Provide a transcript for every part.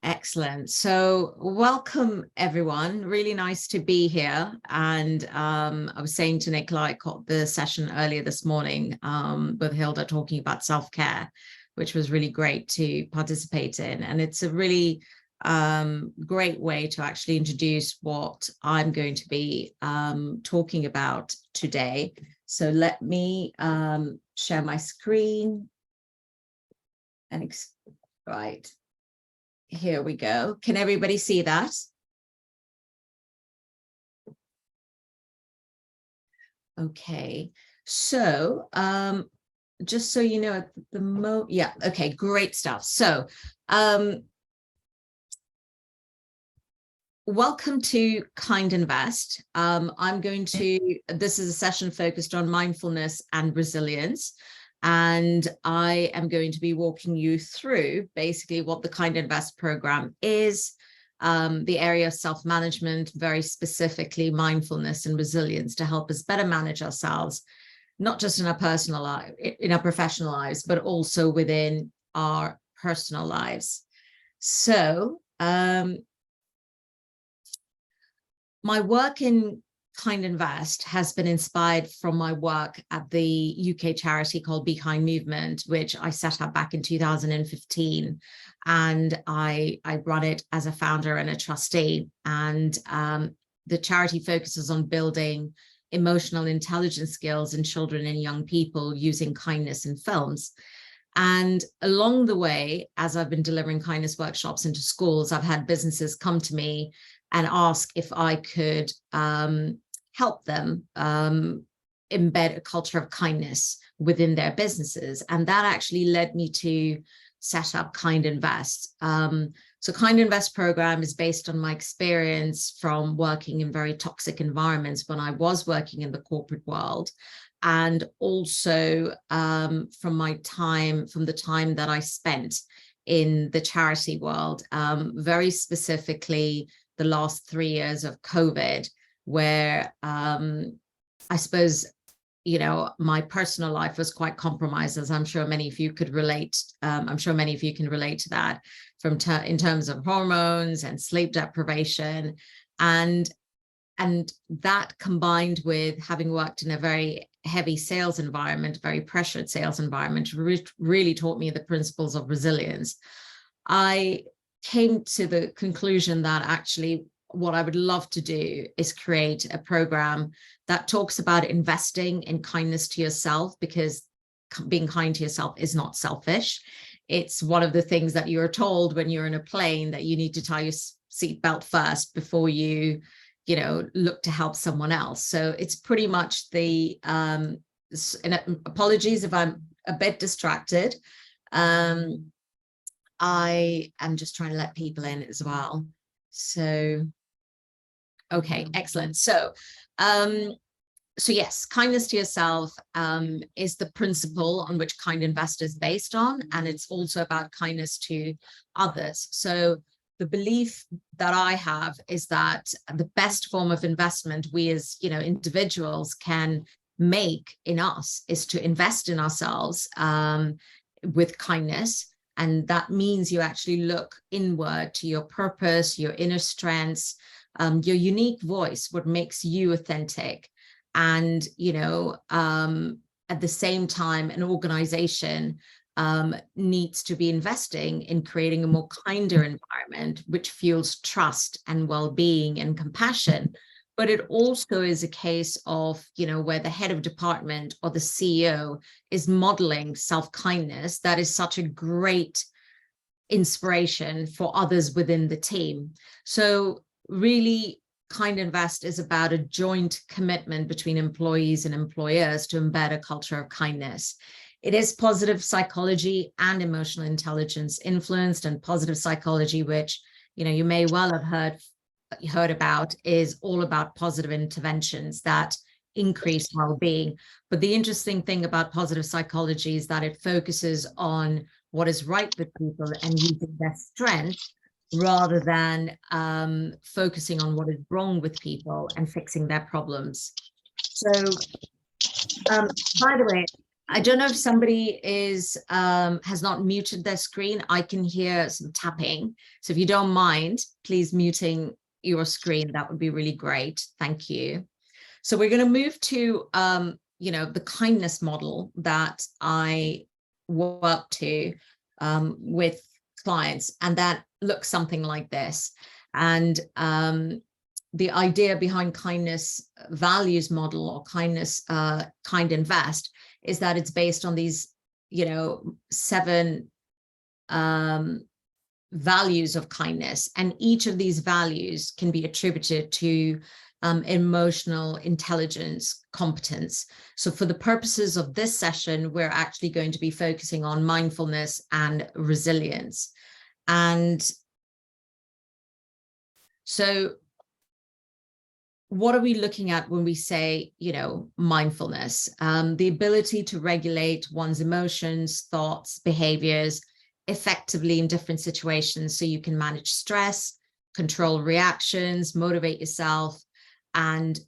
Excellent. So welcome, everyone. Really nice to be here. And I was saying to Nicola, I caught the session earlier this morning with Hilda talking about self-care, which was really great to participate in. And it's a really great way to actually introduce what I'm going to be talking about today. So let me share my screen. And right. Here we go. Can everybody see that? Okay. So just so you know, at the yeah, okay, great stuff. So welcome to KindInvest. This is a session focused on mindfulness and resilience. And I am going to be walking you through basically what the KindInvest program is, the area of self-management, very specifically mindfulness and resilience, to help us better manage ourselves, not just in our personal life, in our professional lives, but also within our personal lives. So my work in KindInvest has been inspired from my work at the UK charity called Be Kind Movement, which I set up back in 2015. And I run it as a founder and a trustee. And the charity focuses on building emotional intelligence skills in children and young people using kindness in films. And along the way, as I've been delivering kindness workshops into schools, I've had businesses come to me and ask if I could help them embed a culture of kindness within their businesses. And that actually led me to set up KindInvest. So KindInvest program is based on my experience from working in very toxic environments when I was working in the corporate world. And also from the time that I spent in the charity world, very specifically the last 3 years of COVID, where I suppose, you know, my personal life was quite compromised, as I'm sure many of you could relate. I'm sure many of you can relate to that in terms of hormones and sleep deprivation. And that combined with having worked in a very heavy sales environment, very pressured sales environment, really taught me the principles of resilience. I came to the conclusion that actually what I would love to do is create a program that talks about investing in kindness to yourself, because being kind to yourself is not selfish. It's one of the things that you're told when you're in a plane, that you need to tie your seatbelt first before you look to help someone else. So it's pretty much the, and apologies if I'm a bit distracted. I am just trying to let people in as well. So, okay, excellent. So yes, kindness to yourself is the principle on which KindInvest is based on, and it's also about kindness to others. So the belief that I have is that the best form of investment we as individuals can make in us is to invest in ourselves with kindness. And that means you actually look inward to your purpose, your inner strengths, your unique voice, what makes you authentic. And, at the same time, an organization needs to be investing in creating a more kinder environment, which fuels trust and well-being and compassion. But it also is a case of, where the head of department or the CEO is modeling self-kindness. That is such a great inspiration for others within the team. So really, KindInvest is about a joint commitment between employees and employers to embed a culture of kindness. It is positive psychology and emotional intelligence influenced, and positive psychology, which, you may well have heard about, is all about positive interventions that increase well-being. But the interesting thing about positive psychology is that it focuses on what is right with people and using their strength, rather than focusing on what is wrong with people and fixing their problems. So, by the way, I don't know if somebody is has not muted their screen. I can hear some tapping. So if you don't mind, please muting your screen. That would be really great. Thank you. So we're going to move to the kindness model that I work to with clients, and that looks something like this. And the idea behind kindness values model, or kindness KindInvest, is that it's based on these 7 values of kindness, and each of these values can be attributed to emotional intelligence competence. So for the purposes of this session, we're actually going to be focusing on mindfulness and resilience. And so what are we looking at when we say, mindfulness? The ability to regulate one's emotions, thoughts, behaviors effectively in different situations, so you can manage stress, control reactions, motivate yourself, and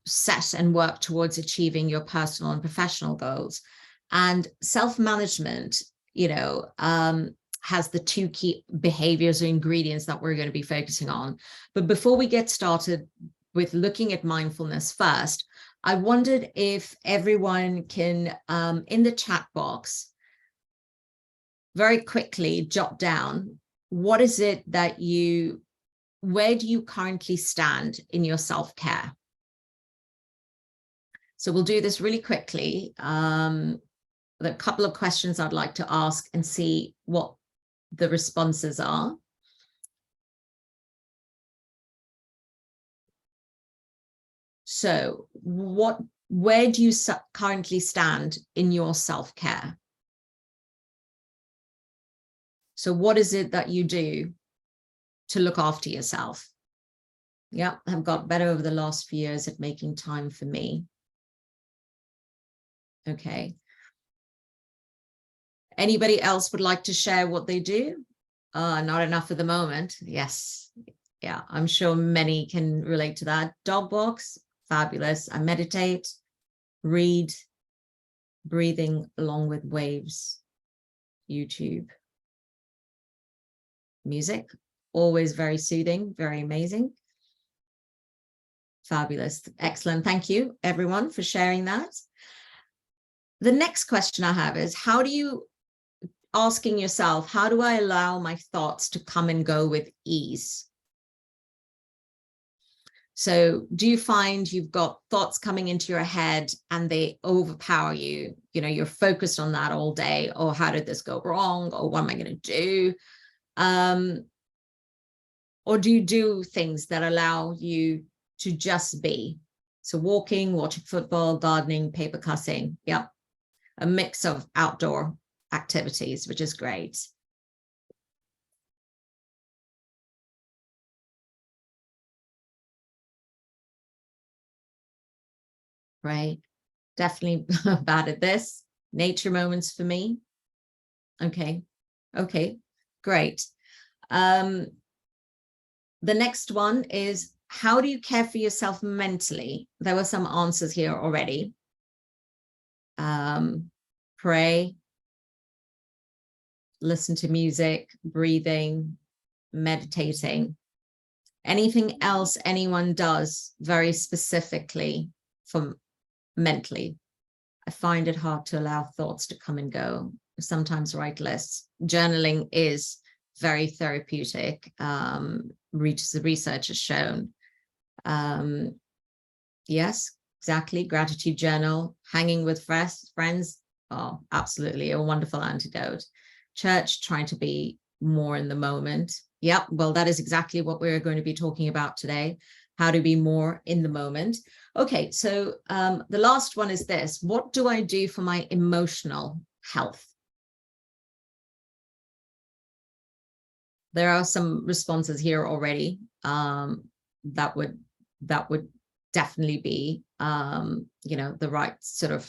set and work towards achieving your personal and professional goals. And self-management has the 2 key behaviors or ingredients that we're going to be focusing on. But before we get started with looking at mindfulness first, I wondered if everyone can in the chat box very quickly jot down, what is it that where do you currently stand in your self-care? So we'll do this really quickly. There are a couple of questions I'd like to ask and see what the responses are. So where do you currently stand in your self-care? So what is it that you do to look after yourself? Yeah, I've got better over the last few years at making time for me. Okay. Anybody else would like to share what they do? Not enough at the moment. Yes. Yeah, I'm sure many can relate to that. Dog walks, fabulous. I meditate, read, breathing along with waves, YouTube. Music, always very soothing, very amazing. Fabulous. Excellent. Thank you, everyone, for sharing that. The next question I have is, asking yourself, how do I allow my thoughts to come and go with ease? So do you find you've got thoughts coming into your head and they overpower you? You're focused on that all day, or how did this go wrong? Or what am I going to do? Or do you do things that allow you to just be? So walking, watching football, gardening, paper cutting. Yep. A mix of outdoor activities, which is great. Right. Definitely bad at this. Nature moments for me. Okay. Okay. Great. The next one is, how do you care for yourself mentally? There were some answers here already. Pray, listen to music, breathing, meditating. Anything else anyone does very specifically for mentally? I find it hard to allow thoughts to come and go. Sometimes write lists. Journaling is very therapeutic. The research has shown. Yes, exactly. Gratitude journal, hanging with friends. Oh, absolutely. A wonderful antidote. Church, trying to be more in the moment. Yep. Well, that is exactly what we're going to be talking about today. How to be more in the moment. Okay. So the last one is this. What do I do for my emotional health? There are some responses here already. That would definitely be the right sort of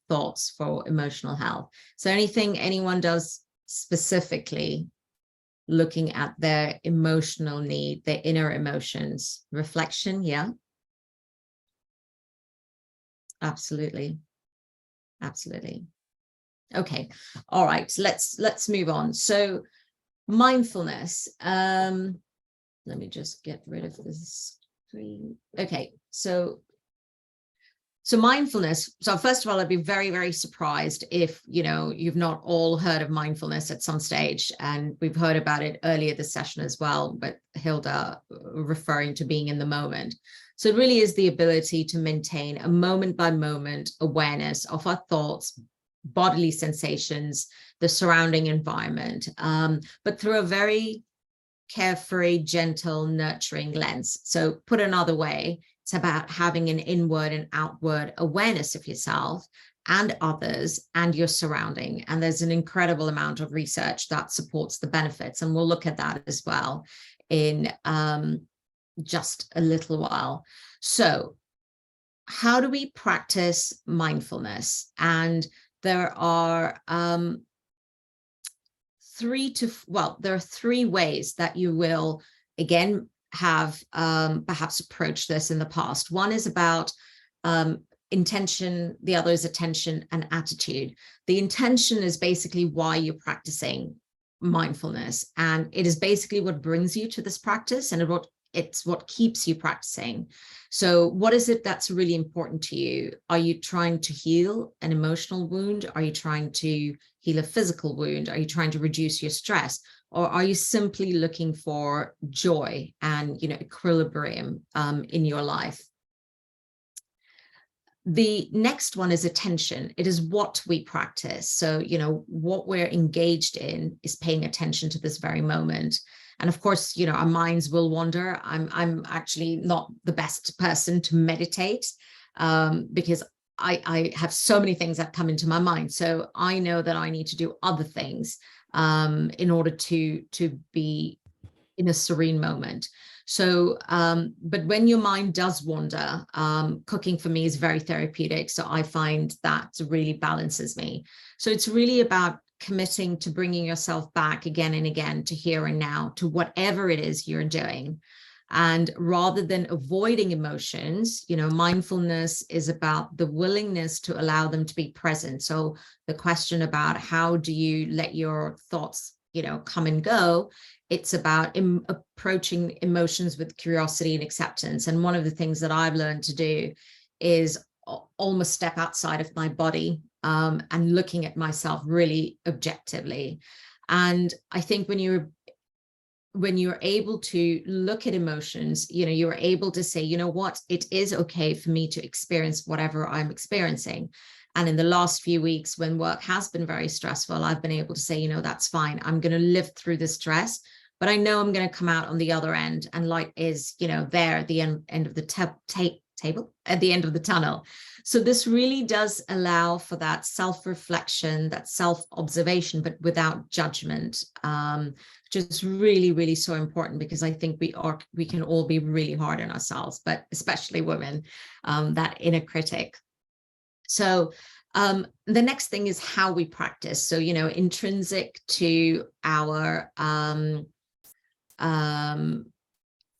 thoughts for emotional health. So anything anyone does specifically looking at their emotional need, their inner emotions, reflection? Yeah, absolutely. Absolutely. Okay. All right. Let's move on. So mindfulness. Let me just get rid of this screen. Okay. So mindfulness. So first of all, I'd be very, very surprised if, you've not all heard of mindfulness at some stage. And we've heard about it earlier this session as well, but Hilda referring to being in the moment. So it really is the ability to maintain a moment by moment awareness of our thoughts, bodily sensations, the surrounding environment, but through a very carefree, gentle, nurturing lens. So put another way, it's about having an inward and outward awareness of yourself and others and your surrounding. And there's an incredible amount of research that supports the benefits. And we'll look at that as well in just a little while. So how do we practice mindfulness? And there are there are three ways that you will, again, have perhaps approached this in the past. One is about intention, the other is attention and attitude. The intention is basically why you're practicing mindfulness, and it is basically what brings you to this practice, and it's what keeps you practicing. So what is it that's really important to you? Are you trying to heal an emotional wound? Are you trying to heal a physical wound? Are you trying to reduce your stress? Or are you simply looking for joy and, equilibrium in your life? The next one is attention. It is what we practice. So, what we're engaged in is paying attention to this very moment. And of course, our minds will wander. I'm actually not the best person to meditate because I have so many things that come into my mind. So I know that I need to do other things in order to be in a serene moment. So, but when your mind does wander, cooking for me is very therapeutic. So I find that really balances me. So it's really about committing to bringing yourself back again and again to here and now, to whatever it is you're doing. And rather than avoiding emotions, mindfulness is about the willingness to allow them to be present. So the question about how do you let your thoughts, come and go, it's about approaching emotions with curiosity and acceptance. And one of the things that I've learned to do is almost step outside of my body and looking at myself really objectively. And I think when you're able to look at emotions, you're able to say, what, it is okay for me to experience whatever I'm experiencing. And in the last few weeks, when work has been very stressful, I've been able to say, that's fine. I'm going to live through the stress, but I know I'm going to come out on the other end, and light is, there at the end of the table, at the end of the tunnel. So this really does allow for that self-reflection, that self-observation, but without judgment, which is really, really so important, because I think we can all be really hard on ourselves, but especially women, that inner critic. So the next thing is how we practice. So, intrinsic to our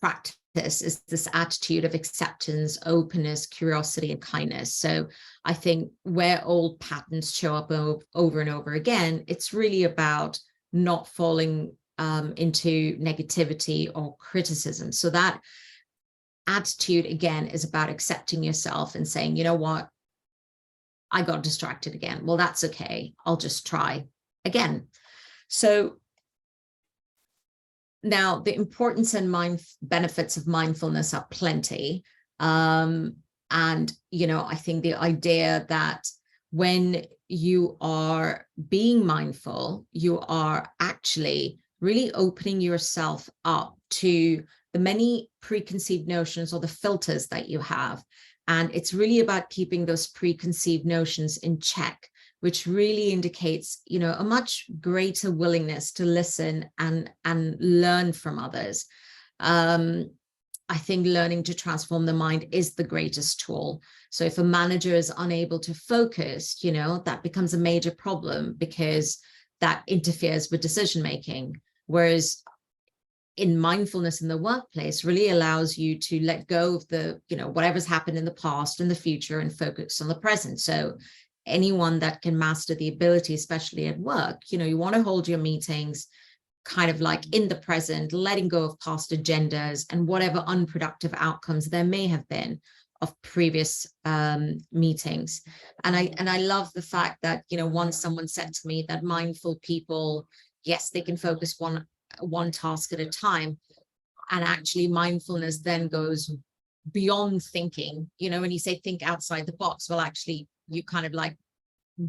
practice is this attitude of acceptance, openness, curiosity, and kindness. So I think where old patterns show up over and over again, it's really about not falling into negativity or criticism. So that attitude, again, is about accepting yourself and saying, what, I got distracted again. Well, that's okay. I'll just try again. So now the importance and benefits of mindfulness are plenty. And, I think the idea that when you are being mindful, you are actually really opening yourself up to the many preconceived notions or the filters that you have. And it's really about keeping those preconceived notions in check, which really indicates, a much greater willingness to listen and learn from others. I think learning to transform the mind is the greatest tool. So if a manager is unable to focus, that becomes a major problem, because that interferes with decision making. Whereas in mindfulness in the workplace really allows you to let go of the, whatever's happened in the past and the future, and focus on the present. So anyone that can master the ability, especially at work, you want to hold your meetings kind of like in the present, letting go of past agendas and whatever unproductive outcomes there may have been of previous meetings. And I love the fact that, once someone said to me that mindful people, yes, they can focus one task at a time. And actually mindfulness then goes beyond thinking, when you say think outside the box, well, actually you kind of like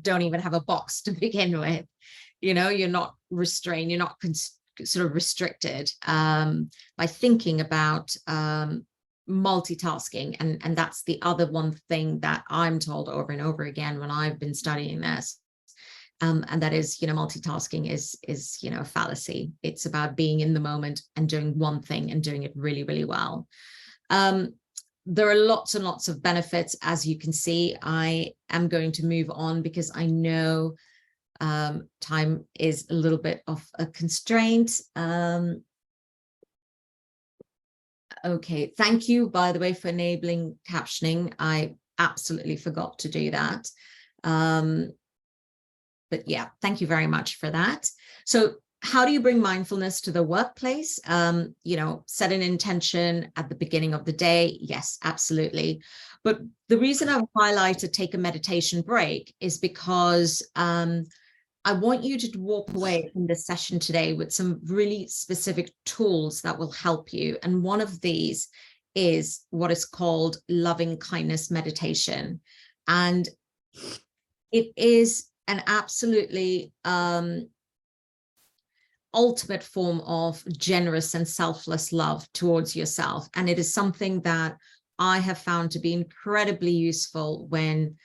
don't even have a box to begin with. You're not restrained, you're not sort of restricted by thinking about multitasking. And that's the other one thing that I'm told over and over again when I've been studying this. And that is, multitasking is a fallacy. It's about being in the moment and doing one thing and doing it really, really well. There are lots and lots of benefits, as you can see. I am going to move on because I know time is a little bit of a constraint. Okay, thank you, by the way, for enabling captioning. I absolutely forgot to do that. But yeah, thank you very much for that. So how do you bring mindfulness to the workplace? Set an intention at the beginning of the day. Yes, absolutely. But the reason I've highlighted take a meditation break is because I want you to walk away from this session today with some really specific tools that will help you. And one of these is what is called loving kindness meditation. And it is an absolutely ultimate form of generous and selfless love towards yourself. And it is something that I have found to be incredibly useful when,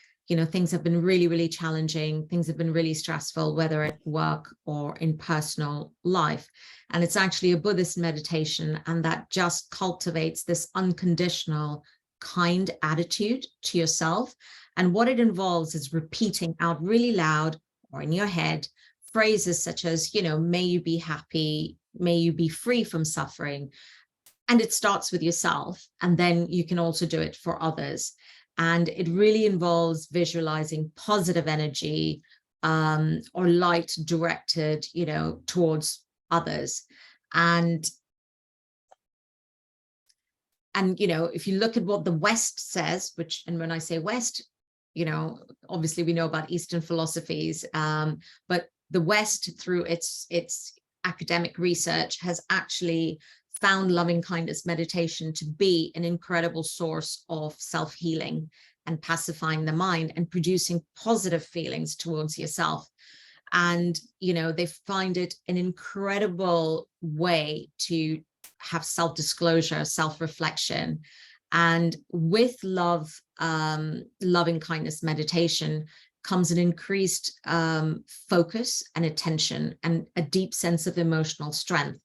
things have been really, really challenging, things have been really stressful, whether at work or in personal life. And it's actually a Buddhist meditation, and that just cultivates this unconditional, kind attitude to yourself. And what it involves is repeating out really loud or in your head phrases such as, may you be happy, may you be free from suffering. And it starts with yourself, and then you can also do it for others. And it really involves visualizing positive energy or light directed, towards others. And if you look at what the West says, and when I say West, obviously we know about Eastern philosophies, but the West, through its academic research, has actually found loving kindness meditation to be an incredible source of self-healing and pacifying the mind and producing positive feelings towards yourself. And, they find it an incredible way to have self-disclosure, self-reflection. And with loving kindness meditation comes an increased focus and attention and a deep sense of emotional strength.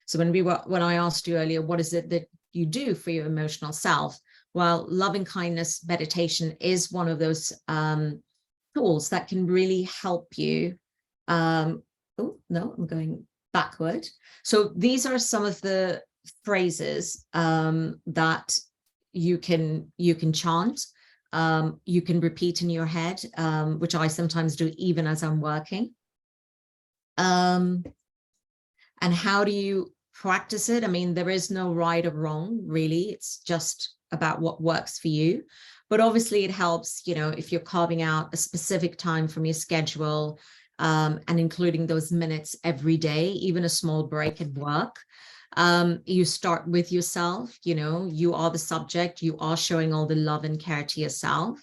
So when I asked you earlier, what is it that you do for your emotional self? Well, loving kindness meditation is one of those tools that can really help you. Oh, no, I'm going backward. So these are some of the phrases that you can chant. You can repeat in your head, which I sometimes do even as I'm working. And how do you practice it? I mean, there is no right or wrong, really. It's just about what works for you. But obviously it helps, if you're carving out a specific time from your schedule and including those minutes every day, even a small break at work. You start with yourself, you are the subject, you are showing all the love and care to yourself.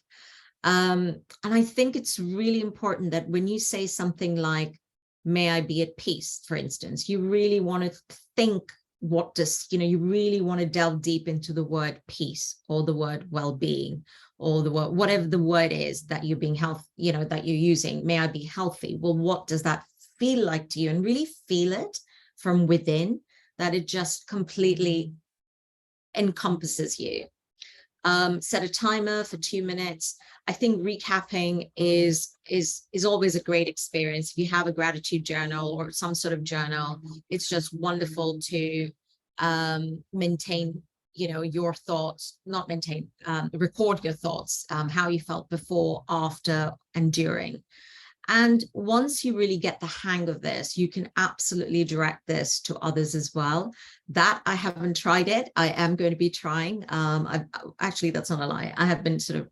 And I think it's really important that when you say something like, may I be at peace, for instance, you really want to think you really want to delve deep into the word peace or the word well-being or the word, whatever the word is that you're being that you're using. May I be healthy? Well, what does that feel like to you? And really feel it from within, that it just completely encompasses you. Set a timer for 2 minutes. I think recapping is always a great experience. If you have a gratitude journal or some sort of journal, it's just wonderful to maintain your thoughts, not maintain, record your thoughts, how you felt before, after, and during. And once you really get the hang of this, you can absolutely direct this to others as well. That I haven't tried it. I am going to be trying. Actually, that's not a lie. I have been sort of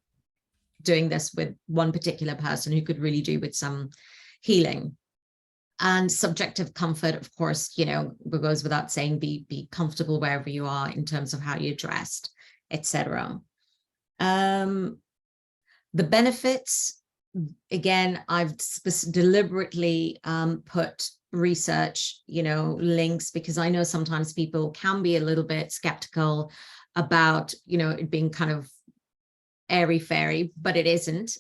doing this with one particular person who could really do with some healing. And subjective comfort, of course, goes without saying, be comfortable wherever you are in terms of how you're dressed, etc. The benefits, again, I've deliberately put research, links, because I know sometimes people can be a little bit skeptical about, it being kind of airy-fairy, but it isn't.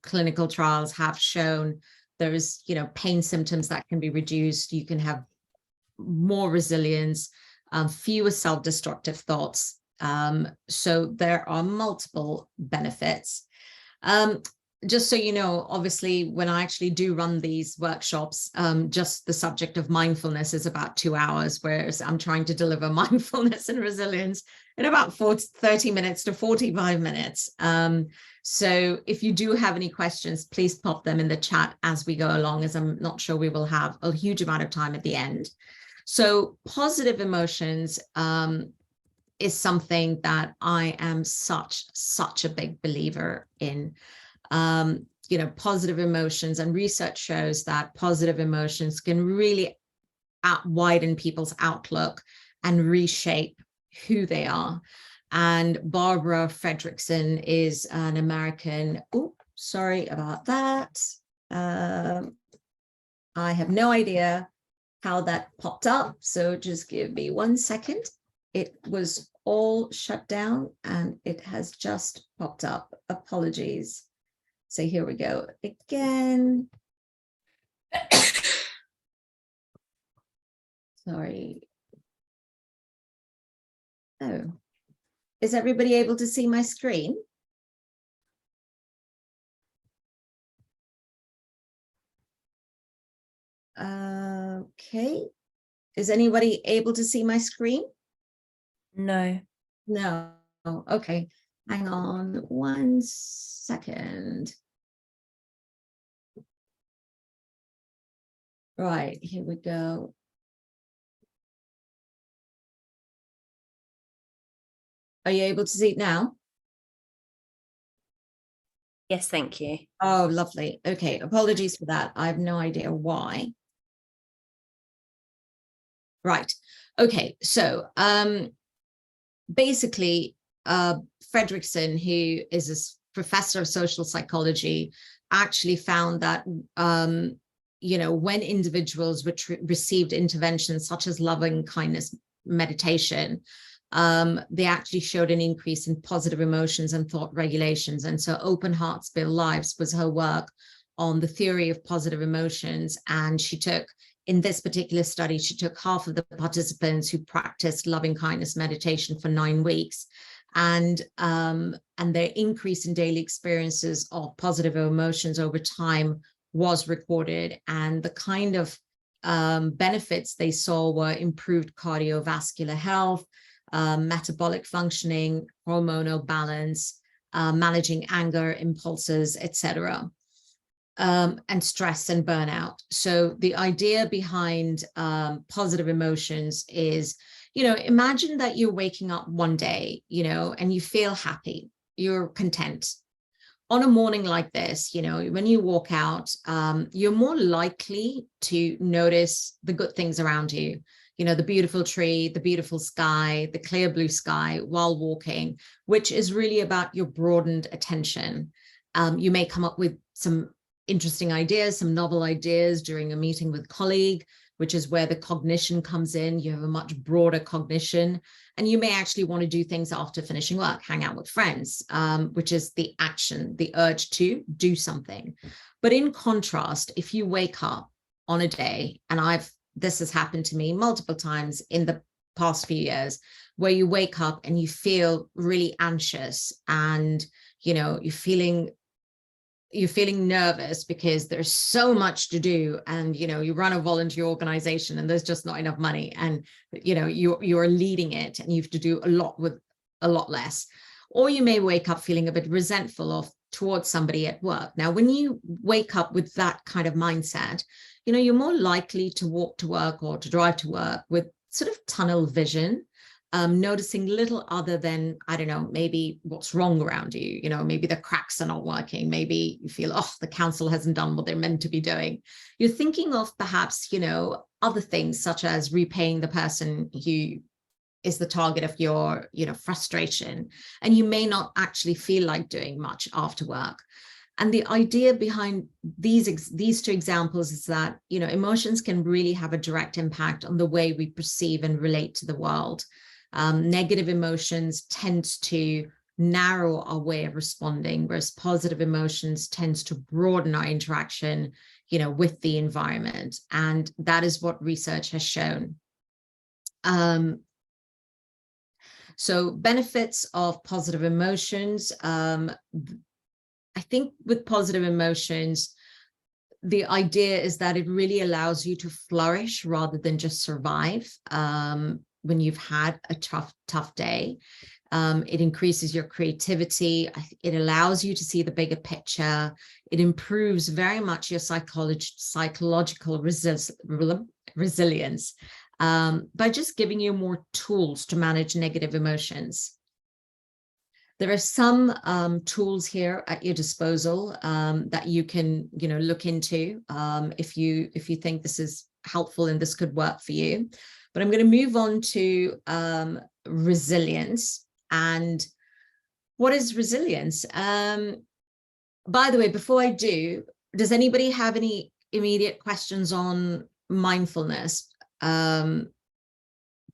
Clinical trials have shown there's, pain symptoms that can be reduced. You can have more resilience, fewer self-destructive thoughts. So there are multiple benefits. Just so you know, obviously, when I actually do run these workshops, just the subject of mindfulness is about 2 hours, whereas I'm trying to deliver mindfulness and resilience in about 30 minutes to 45 minutes. So if you do have any questions, please pop them in the chat as we go along, as I'm not sure we will have a huge amount of time at the end. So positive emotions is something that I am such a big believer in. Positive emotions, and research shows that positive emotions can really widen people's outlook and reshape who they are. And Barbara Fredrickson is an American. Oh, sorry about that. I have no idea how that popped up, so just give me 1 second. It was all shut down and it has just popped up. Apologies. So here we go again. Sorry. Oh, is everybody able to see my screen? Okay. Is anybody able to see my screen? No. No. Okay. Hang on 1 second. Right, here we go. Are you able to see it now? Yes, thank you. Oh, lovely. Okay, apologies for that. I have no idea why. Right. Okay, so basically, Fredrickson, who is a professor of social psychology, actually found that when individuals received interventions such as loving kindness meditation, they actually showed an increase in positive emotions and thought regulations. And so Open Hearts Build Lives was her work on the theory of positive emotions. And she took, in this particular study, she took half of the participants who practiced loving kindness meditation for 9 weeks. And their increase in daily experiences of positive emotions over time was recorded. And the kind of benefits they saw were improved cardiovascular health, metabolic functioning, hormonal balance, managing anger, impulses, etc., and stress and burnout. So the idea behind positive emotions is, imagine that you're waking up one day, and you feel happy, you're content. On a morning like this, when you walk out, you're more likely to notice the good things around you. The beautiful tree, the beautiful sky, the clear blue sky while walking, which is really about your broadened attention. You may come up with some interesting ideas, some novel ideas during a meeting with a colleague, which is where the cognition comes in. You have a much broader cognition, and you may actually want to do things after finishing work, hang out with friends, which is the action, the urge to do something. But in contrast, if you wake up on a day, and this has happened to me multiple times in the past few years, where you wake up and you feel really anxious, and you're feeling you're feeling nervous because there's so much to do, and you run a volunteer organization and there's just not enough money, and you're leading it and you have to do a lot with a lot less. Or you may wake up feeling a bit resentful towards somebody at work. Now, when you wake up with that kind of mindset, you're more likely to walk to work or to drive to work with sort of tunnel vision, noticing little other than, I don't know, maybe what's wrong around you. Maybe the cracks are not working. Maybe you feel, oh, the council hasn't done what they're meant to be doing. You're thinking of perhaps, other things, such as repaying the person who is the target of your, frustration. And you may not actually feel like doing much after work. And the idea behind these two examples is that, emotions can really have a direct impact on the way we perceive and relate to the world. Negative emotions tend to narrow our way of responding, whereas positive emotions tends to broaden our interaction, with the environment. And that is what research has shown. So benefits of positive emotions. I think with positive emotions, the idea is that it really allows you to flourish rather than just survive when you've had a tough day. It increases your creativity. It allows you to see the bigger picture. It improves very much your psychological resilience by just giving you more tools to manage negative emotions. There are some tools here at your disposal that you can, look into if you think this is helpful and this could work for you. But I'm going to move on to resilience. And what is resilience? By the way, before I do, does anybody have any immediate questions on mindfulness?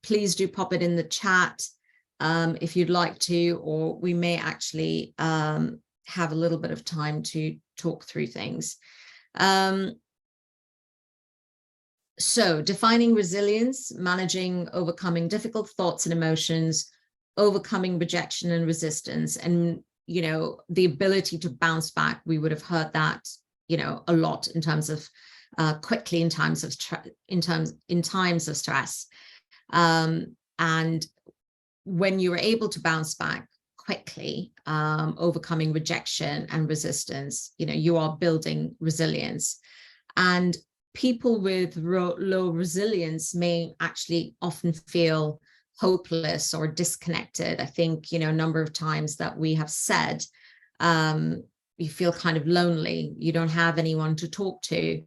Please do pop it in the chat if you'd like to, or we may actually have a little bit of time to talk through things. So defining resilience, managing, overcoming difficult thoughts and emotions, overcoming rejection and resistance, and, the ability to bounce back. We would have heard that, a lot in terms of quickly in times of stress. And when you are able to bounce back quickly, overcoming rejection and resistance, you are building resilience. And people with low resilience may actually often feel hopeless or disconnected. I think, a number of times that we have said, you feel kind of lonely. You don't have anyone to talk to.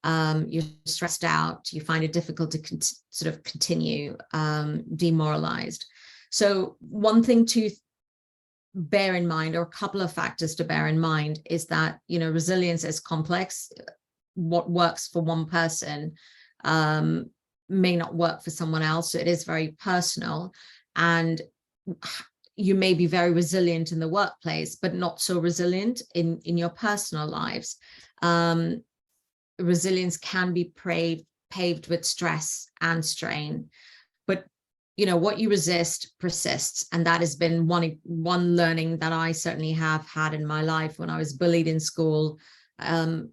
You're stressed out. You find it difficult to sort of continue, demoralized. So one thing to bear in mind, or a couple of factors to bear in mind, is that, resilience is complex. What works for one person may not work for someone else. So it is very personal. And you may be very resilient in the workplace, but not so resilient in your personal lives. Resilience can be paved with stress and strain. But what you resist persists. And that has been one learning that I certainly have had in my life when I was bullied in school,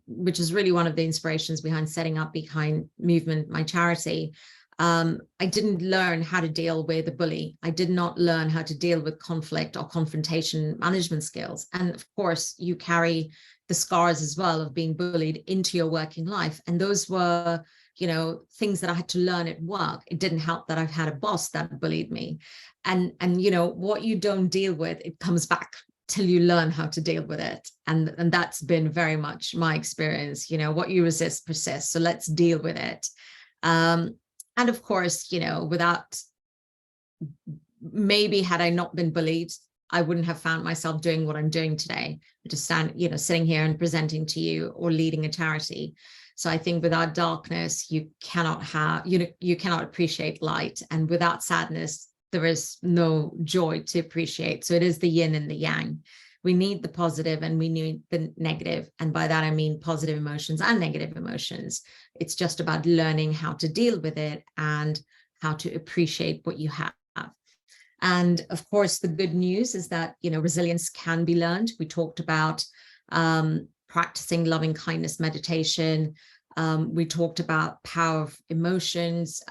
which is really one of the inspirations behind setting up Behind Movement, my charity. I didn't learn how to deal with a bully. I did not learn how to deal with conflict or confrontation management skills. And of course, you carry the scars as well of being bullied into your working life. And those were, things that I had to learn at work. It didn't help that I've had a boss that bullied me. And what you don't deal with, it comes back till you learn how to deal with it. And that's been very much my experience. What you resist persists. So let's deal with it. And of course, without, maybe had I not been bullied, I wouldn't have found myself doing what I'm doing today, just sitting here and presenting to you or leading a charity. So I think without darkness, you cannot appreciate light. And without sadness, there is no joy to appreciate. So it is the yin and the yang. We need the positive and we need the negative. And by that, I mean positive emotions and negative emotions. It's just about learning how to deal with it and how to appreciate what you have. And of course, the good news is that, resilience can be learned. We talked about practicing loving kindness meditation. We talked about power of emotions,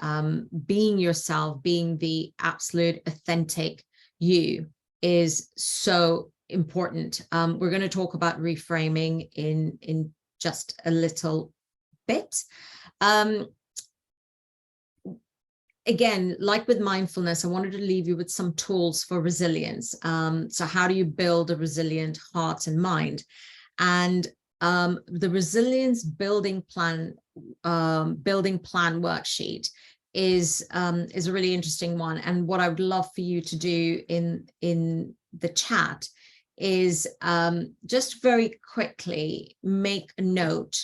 being yourself, being the absolute authentic you is so important. We're going to talk about reframing in just a little bit. Again, like with mindfulness, I wanted to leave you with some tools for resilience. So how do you build a resilient heart and mind? And the resilience building plan worksheet is a really interesting one. And what I would love for you to do in the chat is just very quickly make a note.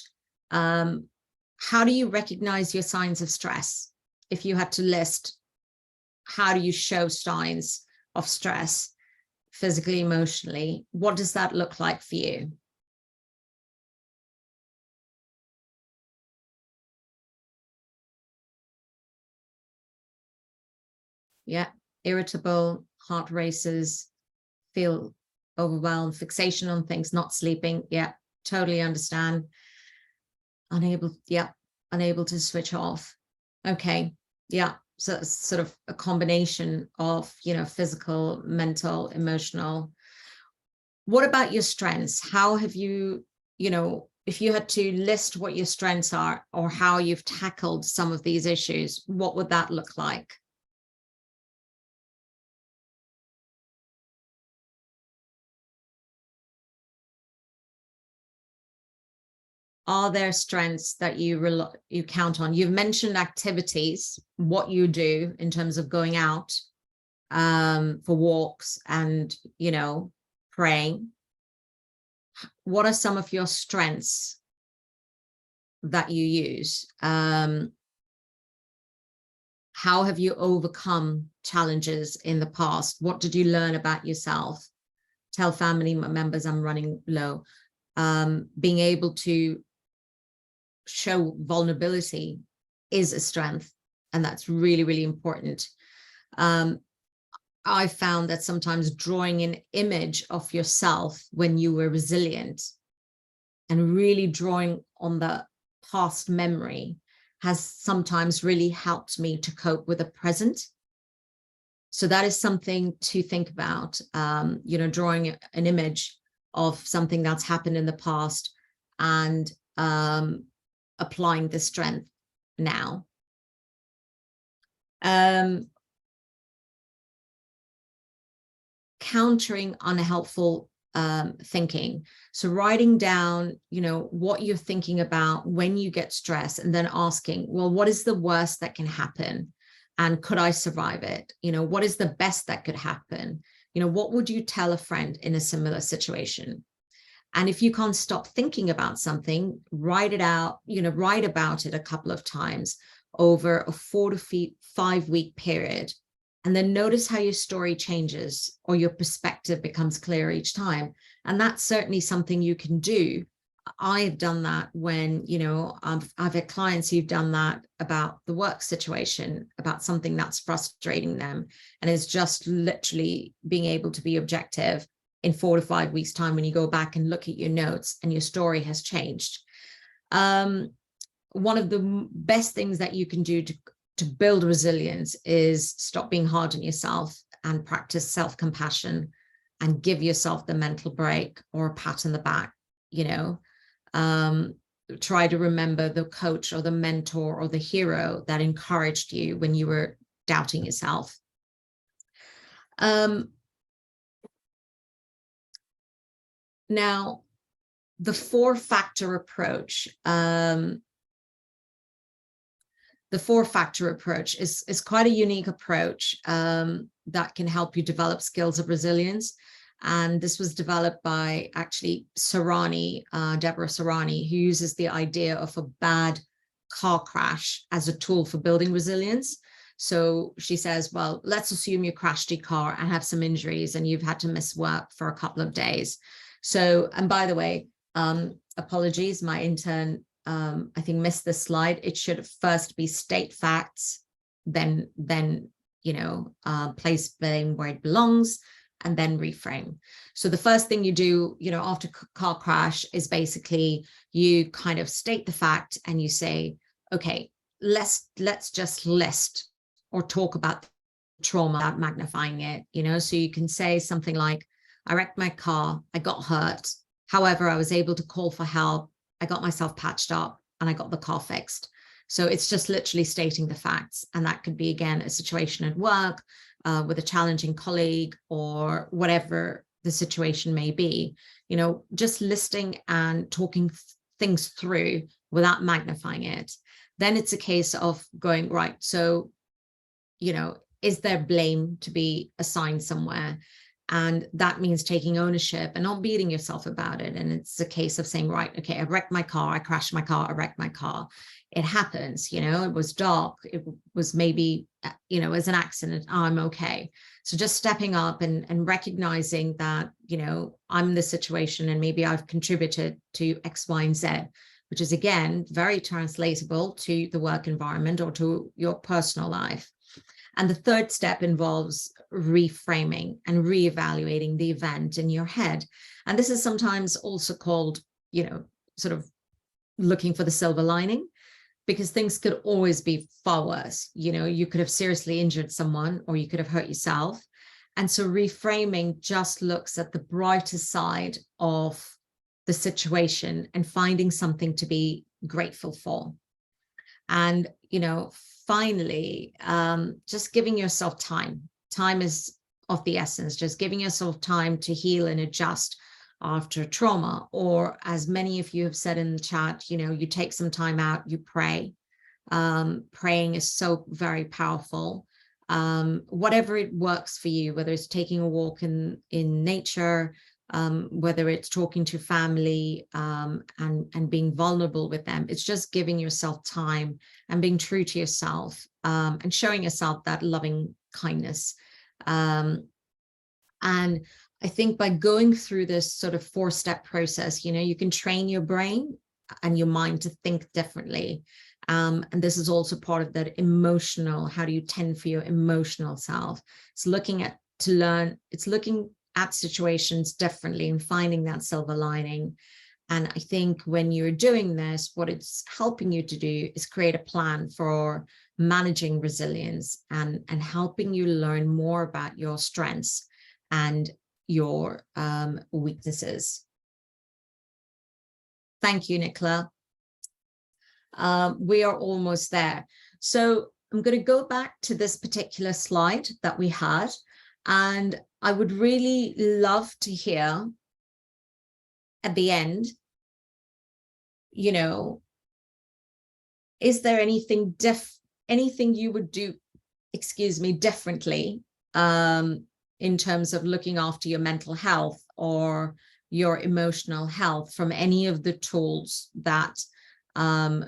How do you recognize your signs of stress? If you had to list, how do you show signs of stress physically, emotionally? What does that look like for you? Yeah, irritable, heart races, feel overwhelmed, fixation on things, not sleeping. Yeah, totally understand. Unable to switch off. Okay, yeah. So it's sort of a combination of, physical, mental, emotional. What about your strengths? How have you, if you had to list what your strengths are or how you've tackled some of these issues, what would that look like? Are there strengths that you count on? You've mentioned activities, what you do in terms of going out for walks and, praying. What are some of your strengths that you use? How have you overcome challenges in the past? What did you learn about yourself? Tell family members I'm running low. Being able to show vulnerability is a strength, and that's really, really important. I found that sometimes drawing an image of yourself when you were resilient and really drawing on the past memory has sometimes really helped me to cope with the present. So that is something to think about, drawing an image of something that's happened in the past and applying the strength now. Countering unhelpful thinking. So writing down, what you're thinking about when you get stressed, and then asking, well, what is the worst that can happen? And could I survive it? What is the best that could happen? What would you tell a friend in a similar situation? And if you can't stop thinking about something, write it out, write about it a couple of times over a 4 to 5 week period. And then notice how your story changes or your perspective becomes clear each time. And that's certainly something you can do. I've done that when, I've had clients who've done that about the work situation, about something that's frustrating them. And it's just literally being able to be objective in 4 to 5 weeks' time when you go back and look at your notes and your story has changed. One of the best things that you can do to build resilience is stop being hard on yourself and practice self-compassion and give yourself the mental break or a pat on the back. Try to remember the coach or the mentor or the hero that encouraged you when you were doubting yourself. Now, the 4-factor approach. The 4-factor approach is quite a unique approach that can help you develop skills of resilience. And this was developed by actually Deborah Sarani, who uses the idea of a bad car crash as a tool for building resilience. So she says, well, let's assume you crashed your car and have some injuries and you've had to miss work for a couple of days. So, and by the way, apologies, my intern, I think missed this slide. It should first be state facts, then place blame where it belongs, and then reframe. So the first thing you do, after car crash is basically you kind of state the fact and you say, okay, let's just list or talk about trauma without magnifying it, so you can say something like, I wrecked my car, I got hurt. However, I was able to call for help. I got myself patched up and I got the car fixed. So it's just literally stating the facts. And that could be, again, a situation at work with a challenging colleague or whatever the situation may be, just listing and talking things through without magnifying it. Then it's a case of going, right, so, is there blame to be assigned somewhere? And that means taking ownership and not beating yourself about it. And it's a case of saying, right, okay, I wrecked my car, I crashed my car, I wrecked my car. It happens, it was dark. It was maybe, as an accident, I'm okay. So just stepping up and recognizing that, I'm in this situation and maybe I've contributed to X, Y, and Z, which is, again, very translatable to the work environment or to your personal life. And the third step involves reframing and reevaluating the event in your head. And this is sometimes also called, sort of looking for the silver lining, because things could always be far worse. You could have seriously injured someone or you could have hurt yourself. And so reframing just looks at the brighter side of the situation and finding something to be grateful for. And, finally, just giving yourself time. Time is of the essence, just giving yourself time to heal and adjust after trauma. Or, as many of you have said in the chat, you take some time out, you pray. Praying is so very powerful. Whatever it works for you, whether it's taking a walk in nature, whether it's talking to family and being vulnerable with them, it's just giving yourself time and being true to yourself and showing yourself that loving kindness. And I think by going through this sort of 4-step process, you can train your brain and your mind to think differently. And this is also part of that emotional, how do you tend for your emotional self? It's looking at situations differently and finding that silver lining. And I think when you're doing this, what it's helping you to do is create a plan for managing resilience and helping you learn more about your strengths and your weaknesses. Thank you, Nicola. We are almost there. So I'm going to go back to this particular slide that we had, and I would really love to hear at the end, is there anything you would do, differently in terms of looking after your mental health or your emotional health from any of the tools that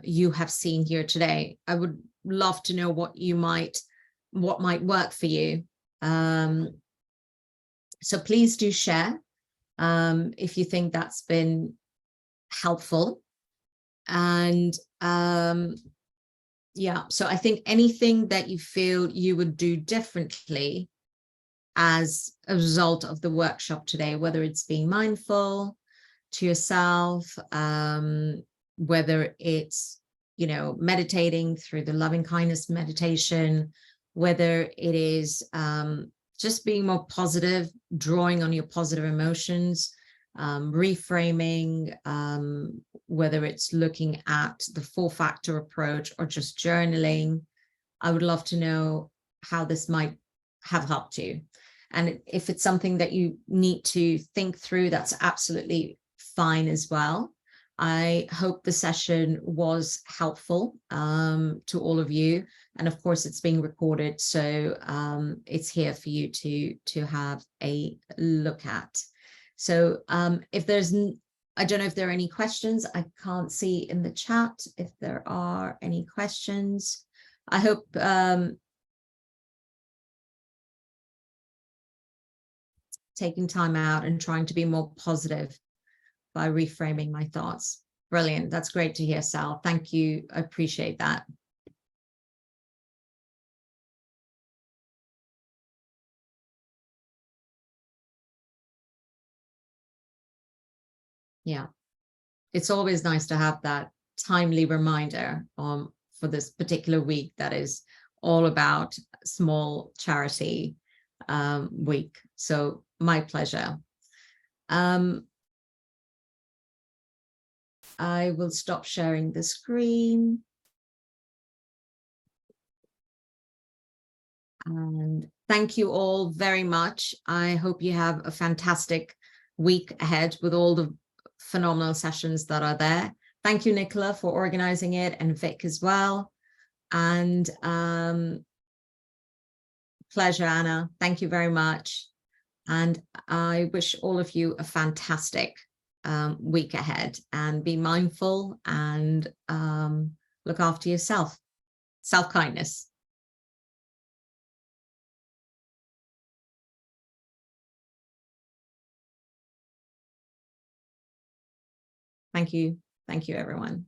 you have seen here today? I would love to know what might work for you. So please do share if you think that's been helpful. And yeah, so I think anything that you feel you would do differently as a result of the workshop today, whether it's being mindful to yourself, whether it's, meditating through the loving kindness meditation, whether it is just being more positive, drawing on your positive emotions, reframing, whether it's looking at the 4-factor approach or just journaling. I would love to know how this might have helped you. And if it's something that you need to think through, that's absolutely fine as well. I hope the session was helpful to all of you. And of course, it's being recorded, so it's here for you to have a look at. So if there's, I don't know if there are any questions. I can't see in the chat if there are any questions. I hope taking time out and trying to be more positive by reframing my thoughts. Brilliant. That's great to hear, Sal. Thank you. I appreciate that. Yeah. It's always nice to have that timely reminder for this particular week that is all about small charity week. So my pleasure. I will stop sharing the screen. And thank you all very much. I hope you have a fantastic week ahead with all the phenomenal sessions that are there. Thank you, Nicola, for organizing it, and Vic as well. And pleasure, Anna. Thank you very much. And I wish all of you a fantastic week ahead, and be mindful and look after yourself. Self-kindness. Thank you. Thank you, everyone.